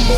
Yo,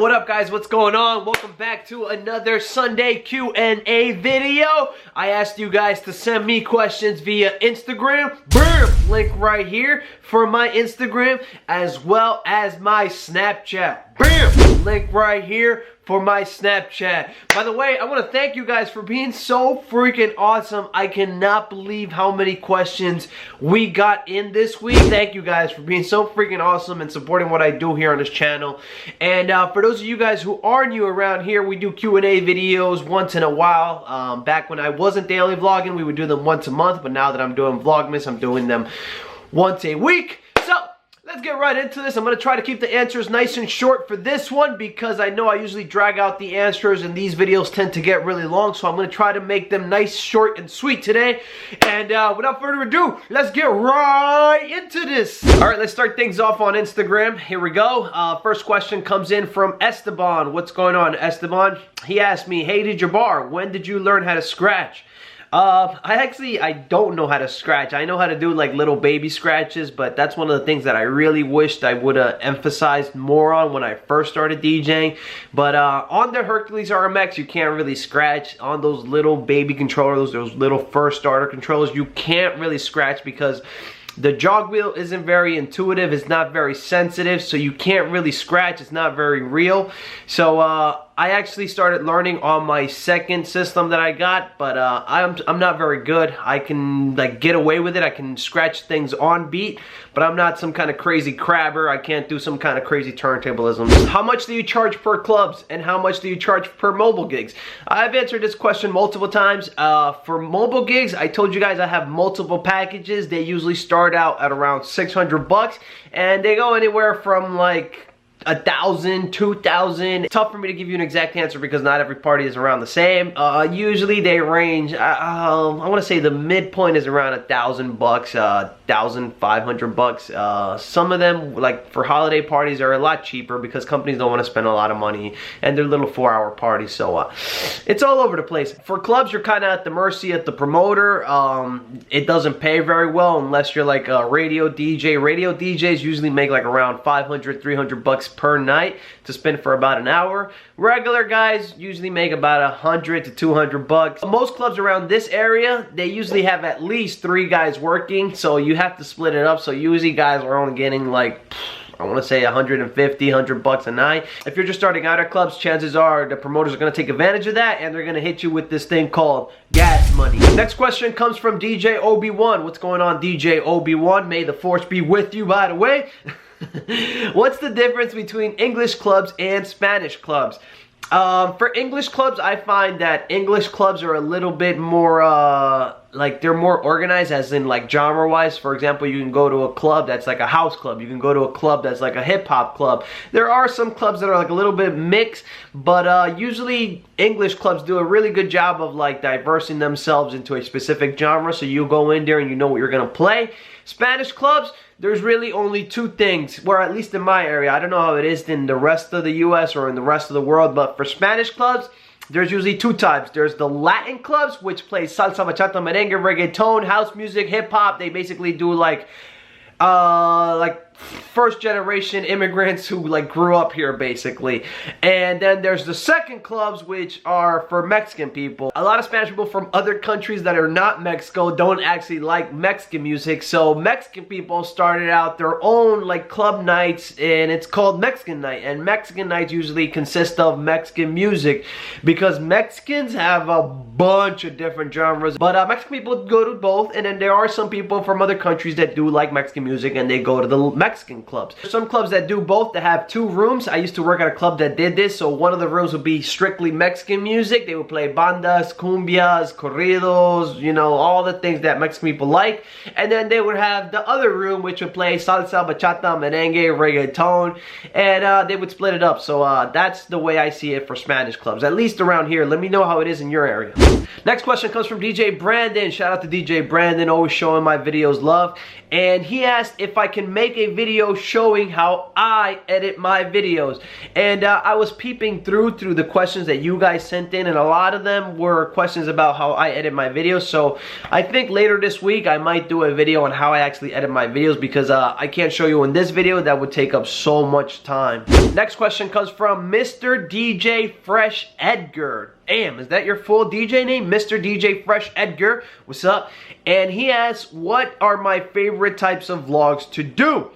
what up guys? What's going on? Welcome back to another Sunday Q&A video. I asked you guys to send me questions via Instagram. Boom! Link right here for my Instagram as well as my Snapchat. Bam! Link right here for my Snapchat. By the way, I want to thank you guys for being so freaking awesome. I cannot believe how many questions we got in this week. Thank you guys for being so freaking awesome and supporting what I do here on this channel. And for those of you guys who are new around here, we do Q&A videos once in a while. Back when I wasn't daily vlogging, we would do them once a month, but now that I'm doing Vlogmas, I'm doing them once a week. So let's get right into this. I'm going to try to keep the answers nice and short for this one because I know I usually drag out the answers and these videos tend to get really long. So I'm going to try to make them nice, short, and sweet today. And without further ado, let's get right into this. Alright, let's start things off on Instagram. Here we go. First question comes in from Esteban. What's going on, Esteban? He asked me, hey DJBarr, when did you learn how to scratch? I don't know how to scratch. I know how to do like little baby scratches, but that's one of the things that I really wished I would have emphasized more on when I first started DJing. But on the Hercules RMX, you can't really scratch. On those little baby controllers, those little first starter controllers, you can't really scratch because the jog wheel isn't very intuitive, it's not very sensitive, so you can't really scratch, it's not very real. So I actually started learning on my second system that I got, but I'm not very good. I can like get away with it, I can scratch things on beat, but I'm not some kind of crazy crabber. I can't do some kind of crazy turntablism. How much do you charge per clubs and how much do you charge per mobile gigs? I've answered this question multiple times. For mobile gigs, I told you guys I have multiple packages. They usually start out at around 600 bucks and they go anywhere from like 1,000, 2,000. It's tough for me to give you an exact answer because not every party is around the same. Usually they range, I want to say the midpoint is around 1,000 bucks, 1,500 bucks. Some of them, like for holiday parties, are a lot cheaper because companies don't want to spend a lot of money and they're little 4-hour parties, so it's all over the place. For clubs, you're kind of at the mercy of the promoter. It doesn't pay very well unless you're like a radio DJ. Radio DJs usually make like around 500, 300 bucks per night to spend for about an hour. Regular guys usually make about 100 to 200 bucks. Most clubs around this area, they usually have at least 3 guys working, so you have to split it up. So usually guys are only getting like, I want to say 150, 100 bucks a night. If you're just starting out at clubs, chances are the promoters are going to take advantage of that and they're going to hit you with this thing called gas money. Next question comes from DJ Obi-Wan. What's going on, DJ Obi-Wan? May the force be with you, by the way. What's the difference between English clubs and Spanish clubs? For English clubs, I find that English clubs are a little bit more, like they're more organized as in like genre wise. For example, you can go to a club that's like a house club. You can go to a club that's like a hip hop club. There are some clubs that are like a little bit mixed, but usually English clubs do a really good job of like diversing themselves into a specific genre. So you go in there and you know what you're going to play. Spanish clubs, there's really only 2 things, or at least in my area. I don't know how it is in the rest of the US or in the rest of the world, but for Spanish clubs, there's usually 2 types. There's the Latin clubs, which play salsa, bachata, merengue, reggaeton, house music, hip hop. They basically do like first generation immigrants who like grew up here basically. And then there's the second clubs, which are for Mexican people. A lot of Spanish people from other countries that are not Mexico don't actually like Mexican music, so Mexican people started out their own like club nights and it's called Mexican night. And Mexican nights usually consist of Mexican music because Mexicans have a bunch of different genres, but Mexican people go to both. And then there are some people from other countries that do like Mexican music and they go to the Mexican clubs. There's some clubs that do both, that have 2 rooms. I used to work at a club that did this, so one of the rooms would be strictly Mexican music. They would play bandas, cumbias, corridos, you know, all the things that Mexican people like. And then they would have the other room which would play salsa, bachata, merengue, reggaeton, and they would split it up. So that's the way I see it for Spanish clubs, at least around here. Let me know how it is in your area. Next question comes from DJ Brandon. Shout out to DJ Brandon, always showing my videos love. And he asked if I can make a video showing how I edit my videos. And I was peeping through the questions that you guys sent in, and a lot of them were questions about how I edit my videos. So I think later this week I might do a video on how I actually edit my videos, because I can't show you in this video. That would take up so much time. Next question comes from Mr. DJ Fresh Edgar. Damn, is that your full DJ name? Mr. DJ Fresh Edgar. What's up? And he asks, what are my favorite types of vlogs to do?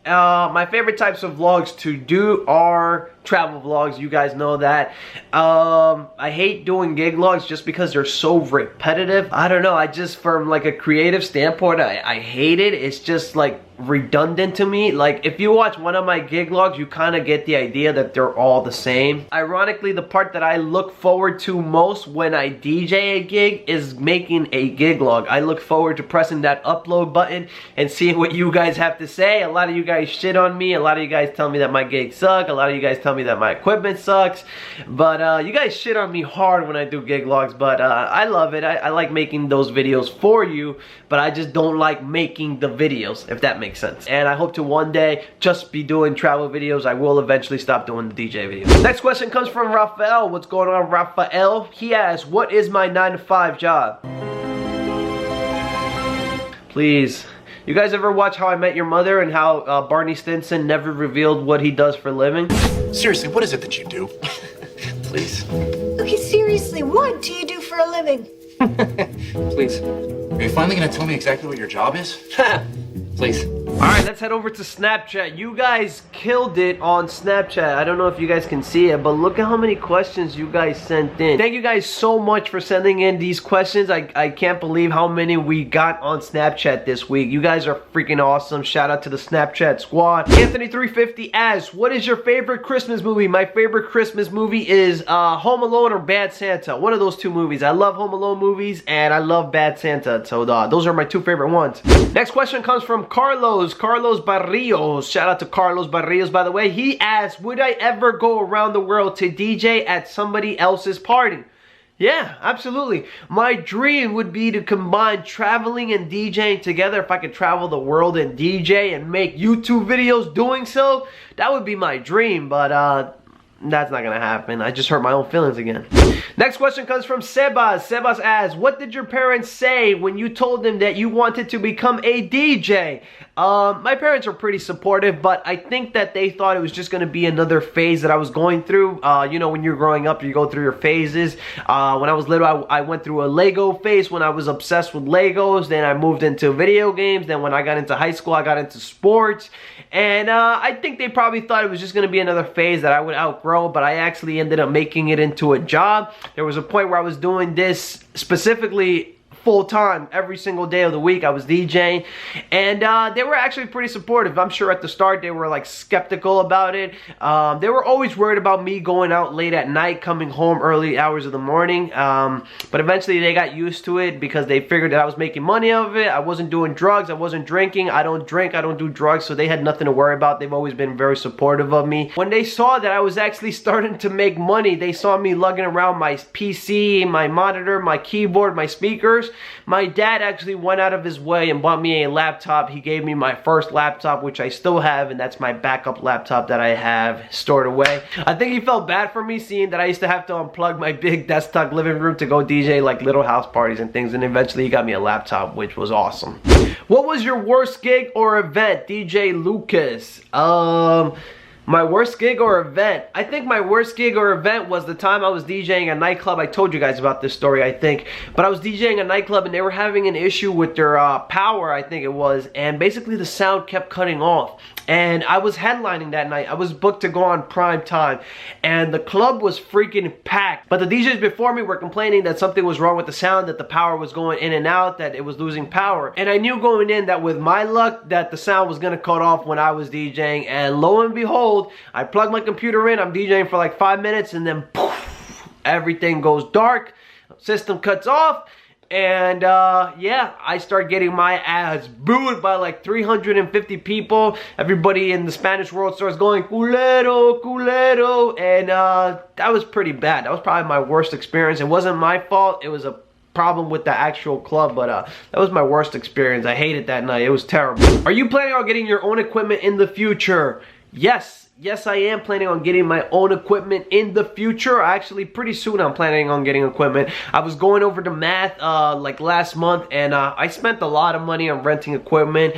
My favorite types of vlogs to do are travel vlogs. You guys know that. I hate doing gig vlogs just because they're so repetitive. I don't know, I just, from like a creative standpoint, I hate it. It's just like redundant to me. Like, if you watch one of my gig vlogs, you kind of get the idea that they're all the same. Ironically, the part that I look forward to most when I DJ a gig is making a gig vlog. I look forward to pressing that upload button and seeing what you guys have to say. A lot of you guys shit on me. A lot of you guys tell me that my gigs suck. A lot of you guys tell me that my equipment sucks. But you guys shit on me hard when I do gig vlogs. But I love it. I like making those videos for you, but I just don't like making the videos, if that makes sense. And I hope to one day just be doing travel videos. I will eventually stop doing the DJ videos. Next question comes from Rafael. What's going on, Rafael? He asks, what is my 9-to-5 job? Please. You guys ever watch How I Met Your Mother and how Barney Stinson never revealed what he does for a living? Seriously, what is it that you do? Please. Okay, seriously, what do you do for a living? Please. Are you finally gonna tell me exactly what your job is? Please. Alright, let's head over to Snapchat. You guys killed it on Snapchat. I don't know if you guys can see it, but look at how many questions you guys sent in. Thank you guys so much for sending in these questions. I can't believe how many we got on Snapchat this week. You guys are freaking awesome. Shout out to the Snapchat squad. Anthony350 asks, what is your favorite Christmas movie? My favorite Christmas movie is Home Alone or Bad Santa. One of those two movies. I love Home Alone movies and I love Bad Santa. So those are my two favorite ones. Next question comes from Carlos Barrios. Shout out to Carlos Barrios, by the way. He asked, would I ever go around the world to DJ at somebody else's party? Yeah, absolutely. My dream would be to combine traveling and DJing together. If I could travel the world and DJ and make YouTube videos doing so, that would be my dream, but that's not gonna happen. I just hurt my own feelings again. Next question comes from Sebas. Sebas asks, what did your parents say when you told them that you wanted to become a DJ? My parents are pretty supportive, but I think that they thought it was just gonna be another phase that I was going through. You know, when you're growing up, you go through your phases. When I was little, I went through a Lego phase when I was obsessed with Legos. Then I moved into video games. Then when I got into high school, I got into sports. And I think they probably thought it was just gonna be another phase that I would outgrow, but I actually ended up making it into a job. There was a point where I was doing this specifically full-time every single day of the week. I was DJing, and they were actually pretty supportive. I'm sure at the start they were like skeptical about it. They were always worried about me going out late at night, coming home early hours of the morning, but eventually they got used to it because they figured that I was making money out of it. I wasn't doing drugs, I wasn't drinking. I don't drink, I don't do drugs, so they had nothing to worry about. They've always been very supportive of me. When they saw that I was actually starting to make money, they saw me lugging around my PC, my monitor, my keyboard, my speakers. My dad actually went out of his way and bought me a laptop. He gave me my first laptop, which I still have, and that's my backup laptop that I have stored away. I think he felt bad for me, seeing that I used to have to unplug my big desktop living room to go DJ like little house parties and things, and eventually he got me a laptop, which was awesome. What was your worst gig or event, DJ Lucas? My worst gig or event? I think my worst gig or event was the time I was DJing a nightclub. I told you guys about this story, I think. But I was DJing a nightclub and they were having an issue with their power, I think it was. And basically the sound kept cutting off. And I was headlining that night. I was booked to go on prime time. And the club was freaking packed. But the DJs before me were complaining that something was wrong with the sound, that the power was going in and out, that it was losing power. And I knew going in that with my luck, that the sound was gonna cut off when I was DJing. And lo and behold, I plugged my computer in, I'm DJing for like 5 minutes, and then poof, everything goes dark, system cuts off. And yeah, I start getting my ass booed by like 350 people. Everybody in the Spanish world starts going culero, culero, and that was pretty bad. That was probably my worst experience. It wasn't my fault. It was a problem with the actual club, but that was my worst experience. I hated that night. It was terrible. Are you planning on getting your own equipment in the future? Yes, I am planning on getting my own equipment in the future. Actually, pretty soon I'm planning on getting equipment. I was going over the math like last month, and I spent a lot of money on renting equipment.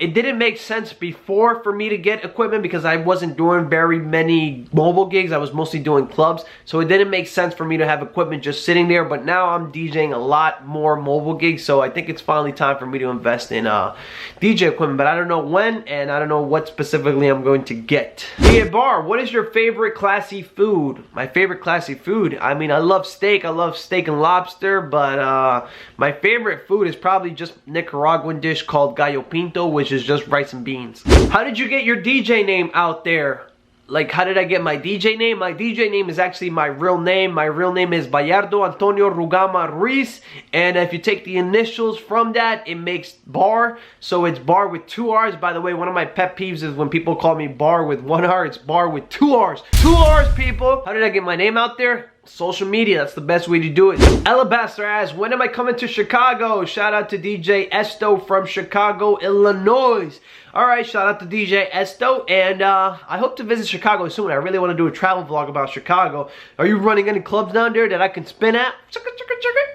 It didn't make sense before for me to get equipment because I wasn't doing very many mobile gigs. I was mostly doing clubs, so it didn't make sense for me to have equipment just sitting there. But now I'm DJing a lot more mobile gigs, so I think it's finally time for me to invest in DJ equipment. But I don't know when, and I don't know what specifically I'm going to get. DJBarr, what is your favorite classy food? My favorite classy food? I mean, I love steak. I love steak and lobster, but my favorite food is probably just Nicaraguan dish called gallo pinto, which is just rice and beans. How did you get your DJ name out there? Like, how did I get my DJ name? My DJ name is actually my real name. My real name is Bayardo Antonio Rugama Ruiz. And if you take the initials from that, it makes Barr. So it's Barr with 2 R's. By the way, one of my pet peeves is when people call me Barr with 1 R. It's Barr with 2 R's. 2 R's, people. How did I get my name out there? Social media, that's the best way to do it. Alabaster asks, when am I coming to Chicago? Shout out to DJ Esto from Chicago, Illinois. Alright, shout out to DJ Esto, and I hope to visit Chicago soon. I really want to do a travel vlog about Chicago. Are you running any clubs down there that I can spin at?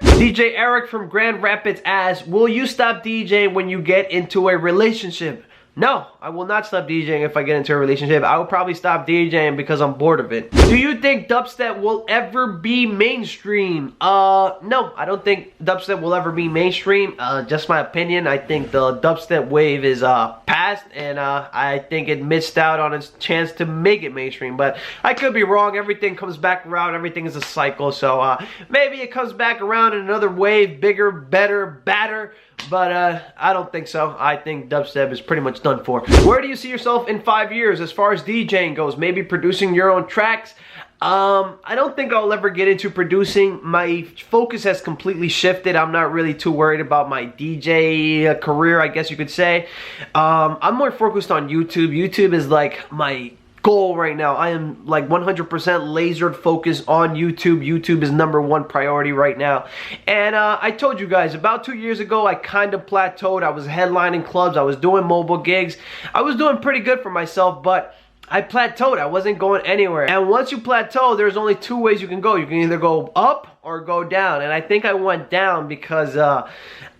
DJ Eric from Grand Rapids asks, will you stop DJing when you get into a relationship? No, I will not stop DJing if I get into a relationship. I will probably stop DJing because I'm bored of it. Do you think dubstep will ever be mainstream? No, I don't think dubstep will ever be mainstream. Just my opinion. I think the dubstep wave is past, and I think it missed out on its chance to make it mainstream. But I could be wrong. Everything comes back around. Everything is a cycle. So maybe it comes back around in another wave, bigger, better, badder. But I don't think so. I think dubstep is pretty much done for. Where do you see yourself in 5 years as far as DJing goes? Maybe producing your own tracks? I don't think I'll ever get into producing. My focus has completely shifted. I'm not really too worried about my DJ career, I guess you could say. I'm more focused on YouTube. YouTube is like my goal right now. I am like 100% laser focused on YouTube. YouTube is #1 priority right now. And I told you guys, about 2 years ago, I kind of plateaued. I was headlining clubs. I was doing mobile gigs. I was doing pretty good for myself, but I plateaued. I wasn't going anywhere. And once you plateau, there's only 2 ways you can go. You can either go up or go down. And I think I went down because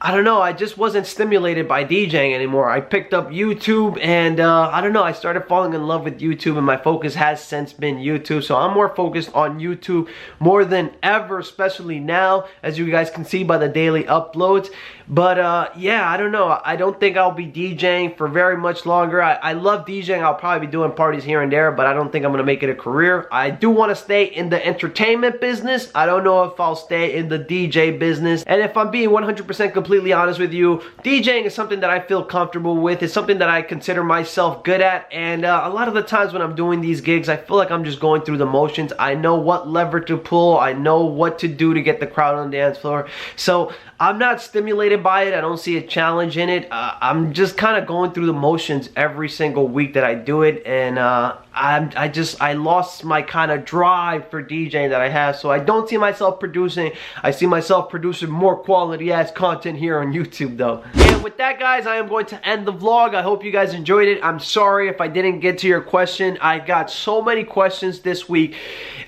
I don't know, I just wasn't stimulated by DJing anymore. I picked up YouTube, and I don't know, I started falling in love with YouTube, and my focus has since been YouTube. So I'm more focused on YouTube more than ever, especially now, as you guys can see by the daily uploads. But yeah, I don't know. I don't think I'll be DJing for very much longer. I love DJing. I'll probably be doing parties here and there, but I don't think I'm going to make it a career. I do want to stay in the entertainment business. I don't know if I'll stay in the DJ business. And if I'm being 100% completely honest with you, DJing is something that I feel comfortable with. It's something that I consider myself good at. And a lot of the times when I'm doing these gigs, I feel like I'm just going through the motions. I know what lever to pull. I know what to do to get the crowd on the dance floor. So I'm not stimulated by it. I don't see a challenge in it. I'm just kind of going through the motions every single week that I do it, and I lost my kind of drive for DJing that I have. So I don't see myself producing. I see myself producing more quality ass content here on YouTube though. And with that, guys, I am going to end the vlog. I hope you guys enjoyed it. I'm sorry if I didn't get to your question. I got so many questions this week.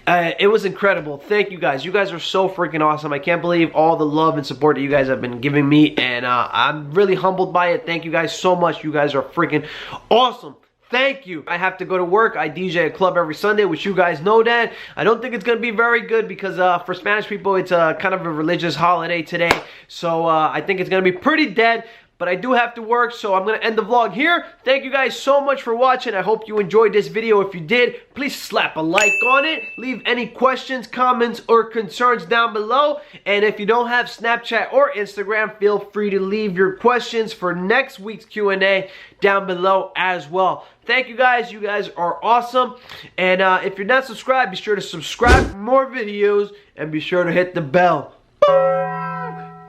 It was incredible. Thank you guys. You guys are so freaking awesome. I can't believe all the love and support that you guys have been giving me, and I'm really humbled by it. Thank you guys so much. You guys are freaking awesome. Thank you. I have to go to work. I DJ a club every Sunday, which you guys know that. I don't think it's going to be very good because for Spanish people, it's kind of a religious holiday today. So I think it's going to be pretty dead. But I do have to work, so I'm going to end the vlog here. Thank you guys so much for watching. I hope you enjoyed this video. If you did, please slap a like on it. Leave any questions, comments, or concerns down below. And if you don't have Snapchat or Instagram, feel free to leave your questions for next week's Q&A down below as well. Thank you guys. You guys are awesome. And if you're not subscribed, be sure to subscribe for more videos. And be sure to hit the bell.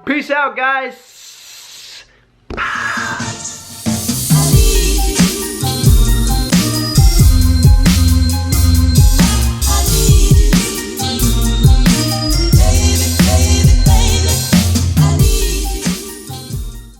Peace out, guys.